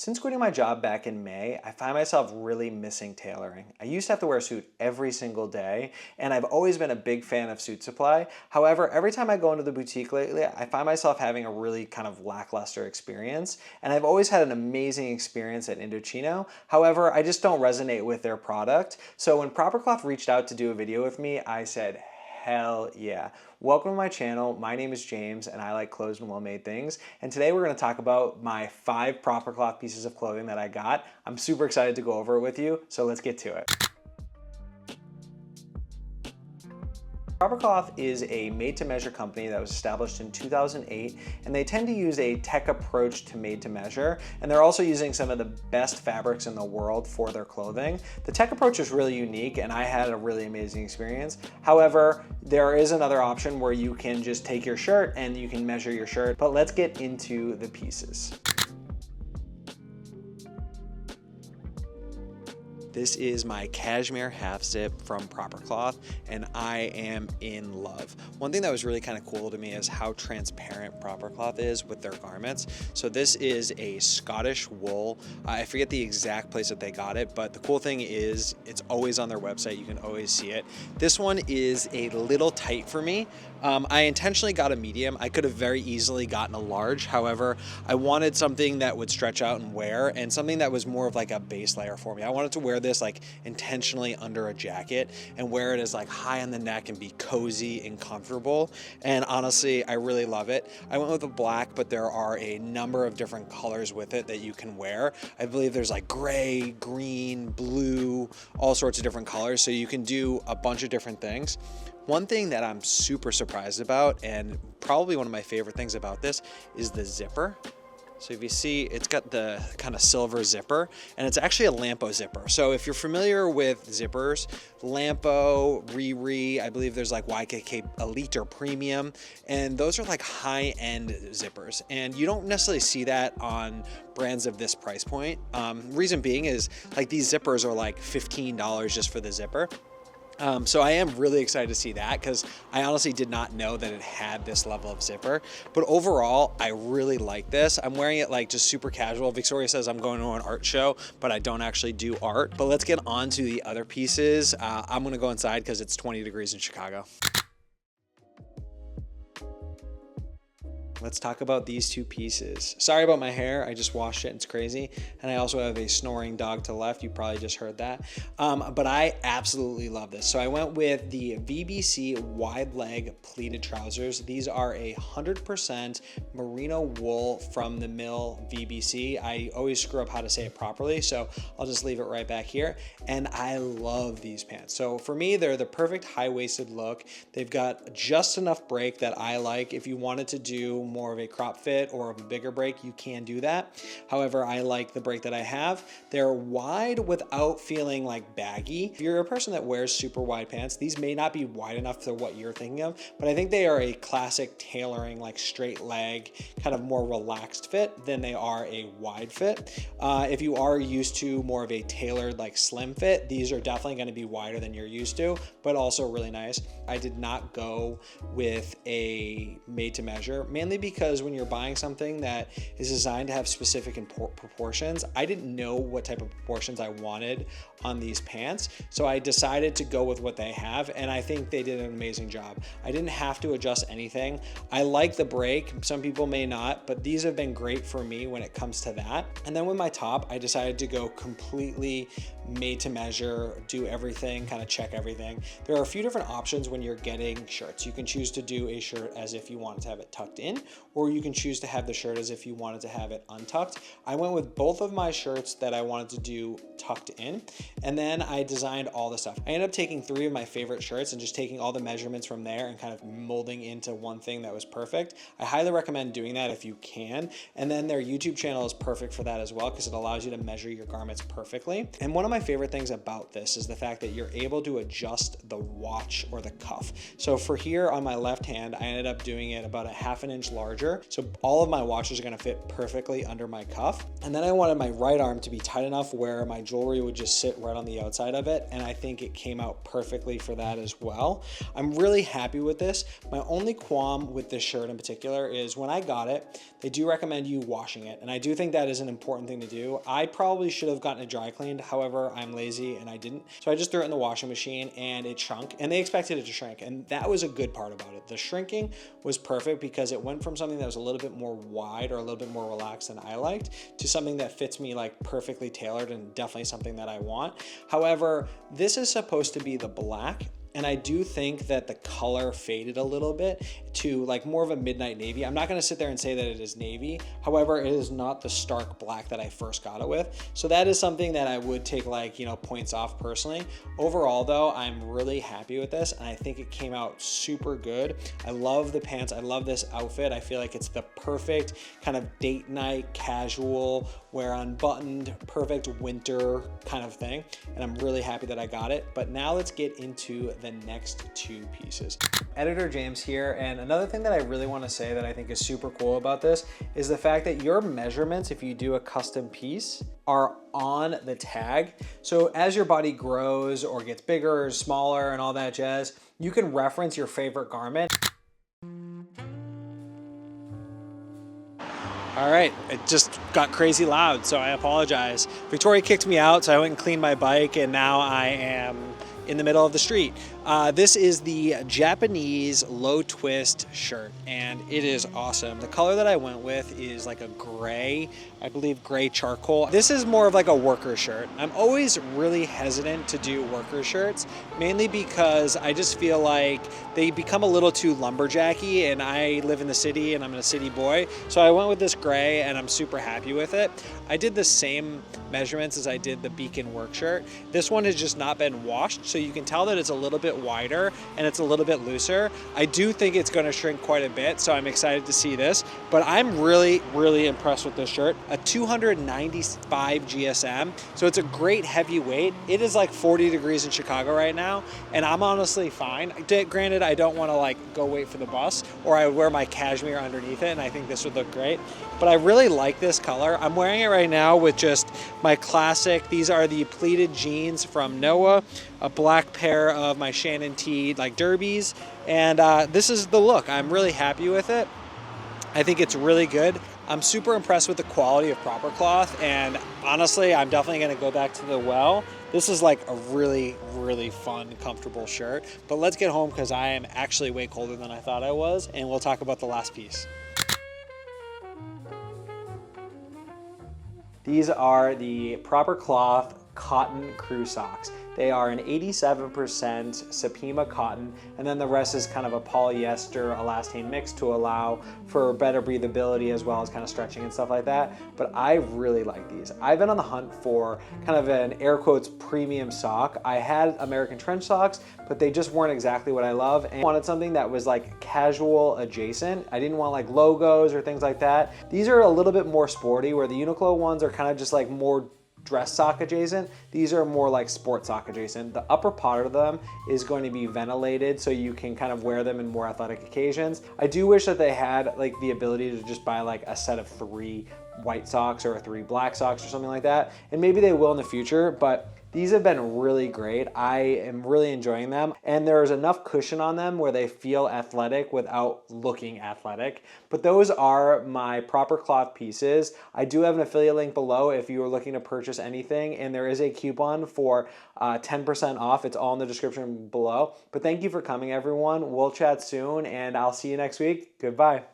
Since quitting my job back in May, I find myself really missing tailoring. I used to have to wear a suit every single day, and I've always been a big fan of Suit Supply. However, every time I go into the boutique lately, I find myself having a really kind of lackluster experience, and I've always had an amazing experience at Indochino. However, I just don't resonate with their product. So when Proper Cloth reached out to do a video with me, I said, hell yeah. Welcome to my channel. My name is James and I like clothes and well-made things. And today we're going to talk about my 5 Proper Cloth pieces of clothing that I got. I'm super excited to go over it with you, so let's get to it. Proper Cloth is a made-to-measure company that was established in 2008, and they tend to use a tech approach to made-to-measure, and they're also using some of the best fabrics in the world for their clothing. The tech approach is really unique, and I had a really amazing experience. However, there is another option where you can just take your shirt and you can measure your shirt, but let's get into the pieces. This is my Cashmere half zip from Proper Cloth, and I am in love. One thing that was really kind of cool to me is how transparent Proper Cloth is with their garments. So this is a Scottish wool. I forget the exact place that they got it, but the cool thing is it's always on their website. You can always see it. This one is a little tight for me. I intentionally got a medium. I could have very easily gotten a large. However, I wanted something that would stretch out and wear, and something that was more of like a base layer for me. I wanted to wear this like intentionally under a jacket and wear it as like high on the neck and be cozy and comfortable. And honestly, I really love it. I went with a black, but there are a number of different colors with it that you can wear. I believe there's like gray, green, blue, all sorts of different colors. So you can do a bunch of different things. One thing that I'm super surprised about, and probably one of my favorite things about this, is the zipper. So if you see, it's got the kind of silver zipper, and it's actually a Lampo zipper. So if you're familiar with zippers, Lampo, Riri, I believe there's like YKK Elite or Premium, and those are like high-end zippers. And you don't necessarily see that on brands of this price point. Reason being is like these zippers are like $15 just for the zipper. So I am really excited to see that because I honestly did not know that it had this level of zipper. But overall, I really like this. I'm wearing it like just super casual. Victoria says I'm going to an art show, but I don't actually do art. But let's get on to the other pieces. I'm going to go inside because it's 20 degrees in Chicago. Let's talk about these 2 pieces. Sorry about my hair, I just washed it, it's crazy. And I also have a snoring dog to the left, you probably just heard that. But I absolutely love this. So I went with the VBC wide leg pleated trousers. These are 100% merino wool from the mill VBC. I always screw up how to say it properly, so I'll just leave it right back here. And I love these pants. So for me, they're the perfect high-waisted look. They've got just enough break that I like. If you wanted to do more of a crop fit or of a bigger break, you can do that. However, I like the break that I have. They're wide without feeling like baggy. If you're a person that wears super wide pants, these may not be wide enough for what you're thinking of, but I think they are a classic tailoring, like straight leg, kind of more relaxed fit than they are a wide fit. If you are used to more of a tailored, like slim fit, these are definitely going to be wider than you're used to, but also really nice. I did not go with a made to measure, mainly because when you're buying something that is designed to have specific proportions, I didn't know what type of proportions I wanted on these pants. So I decided to go with what they have, and I think they did an amazing job. I didn't have to adjust anything. I like the break. Some people may not, but these have been great for me when it comes to that. And then with my top, I decided to go completely made to measure, do everything, kind of check everything. There are a few different options when you're getting shirts. You can choose to do a shirt as if you wanted to have it tucked in, or you can choose to have the shirt as if you wanted to have it untucked. I went with both of my shirts that I wanted to do tucked in, and then I designed all the stuff. I ended up taking 3 of my favorite shirts and just taking all the measurements from there and kind of molding into one thing that was perfect. I highly recommend doing that if you can. And then their YouTube channel is perfect for that as well because it allows you to measure your garments perfectly. And one of my favorite things about this is the fact that you're able to adjust the watch or the cuff. So for here on my left hand, I ended up doing it about a 1/2 inch larger. So all of my watches are gonna fit perfectly under my cuff. And then I wanted my right arm to be tight enough where my jewelry would just sit right on the outside of it. And I think it came out perfectly for that as well. I'm really happy with this. My only qualm with this shirt in particular is when I got it, they do recommend you washing it. And I do think that is an important thing to do. I probably should have gotten it dry cleaned. However, I'm lazy and I didn't. So I just threw it in the washing machine and it shrunk, and they expected it to shrink. And that was a good part about it. The shrinking was perfect because it went from something that was a little bit more wide or a little bit more relaxed than I liked to something that fits me like perfectly tailored and definitely something that I want. However, this is supposed to be the black. And I do think that the color faded a little bit to like more of a midnight navy. I'm not gonna sit there and say that it is navy. However, it is not the stark black that I first got it with. So that is something that I would take like, you know, points off personally. Overall though, I'm really happy with this and I think it came out super good. I love the pants. I love this outfit. I feel like it's the perfect kind of date night, casual, wear unbuttoned, perfect winter kind of thing. And I'm really happy that I got it. But now let's get into the next two pieces. Editor James here, and another thing that I really want to say that I think is super cool about this is the fact that your measurements, if you do a custom piece, are on the tag. So as your body grows or gets bigger or smaller and all that jazz, you can reference your favorite garment. All right, it just got crazy loud, so I apologize. Victoria kicked me out, so I went and cleaned my bike, and now I am in the middle of the street. This is the Japanese low twist shirt, and it is awesome. The color that I went with is like a gray, I believe gray charcoal. This is more of like a worker shirt. I'm always really hesitant to do worker shirts, mainly because I just feel like they become a little too lumberjacky, and I live in the city and I'm a city boy. So I went with this gray and I'm super happy with it. I did the same measurements as I did the Beacon work shirt. This one has just not been washed, so you can tell that it's a little bit wider and it's a little bit looser. I do think it's going to shrink quite a bit, so I'm excited to see this, but I'm really impressed with this shirt. A 295 GSM, so it's a great heavy weight. It is like 40 degrees in Chicago right now, and I'm honestly fine. Granted, I don't want to like go wait for the bus, or I would wear my cashmere underneath it, and I think this would look great, but I really like this color. I'm wearing it right now with just my classic, these are the pleated jeans from Noah, a black pair of my Shannon T like derbies, and this is the look. I'm really happy with it. I think it's really good. I'm super impressed with the quality of Proper Cloth, and honestly, I'm definitely gonna go back to the well. This is like a really fun, comfortable shirt, but let's get home because I am actually way colder than I thought I was, and we'll talk about the last piece. These are the Proper Cloth cotton crew socks. They are an 87% Sapima cotton, and then the rest is kind of a polyester elastane mix to allow for better breathability as well as kind of stretching and stuff like that. But I really like these. I've been on the hunt for kind of an air quotes premium sock. I had American trench socks, but they just weren't exactly what I love, and I wanted something that was like casual adjacent. I didn't want like logos or things like that. These are a little bit more sporty, where the Uniqlo ones are kind of just like more dress sock adjacent. These are more like sport sock adjacent. The upper part of them is going to be ventilated, so you can kind of wear them in more athletic occasions. I do wish that they had like the ability to just buy like a set of 3 white socks or 3 black socks or something like that, and maybe they will in the future, but these have been really great. I am really enjoying them, and there's enough cushion on them where they feel athletic without looking athletic. But those are my Proper Cloth pieces. I do have an affiliate link below if you are looking to purchase anything, and there is a coupon for 10% off. It's all in the description below. But thank you for coming, everyone. We'll chat soon, and I'll see you next week. Goodbye.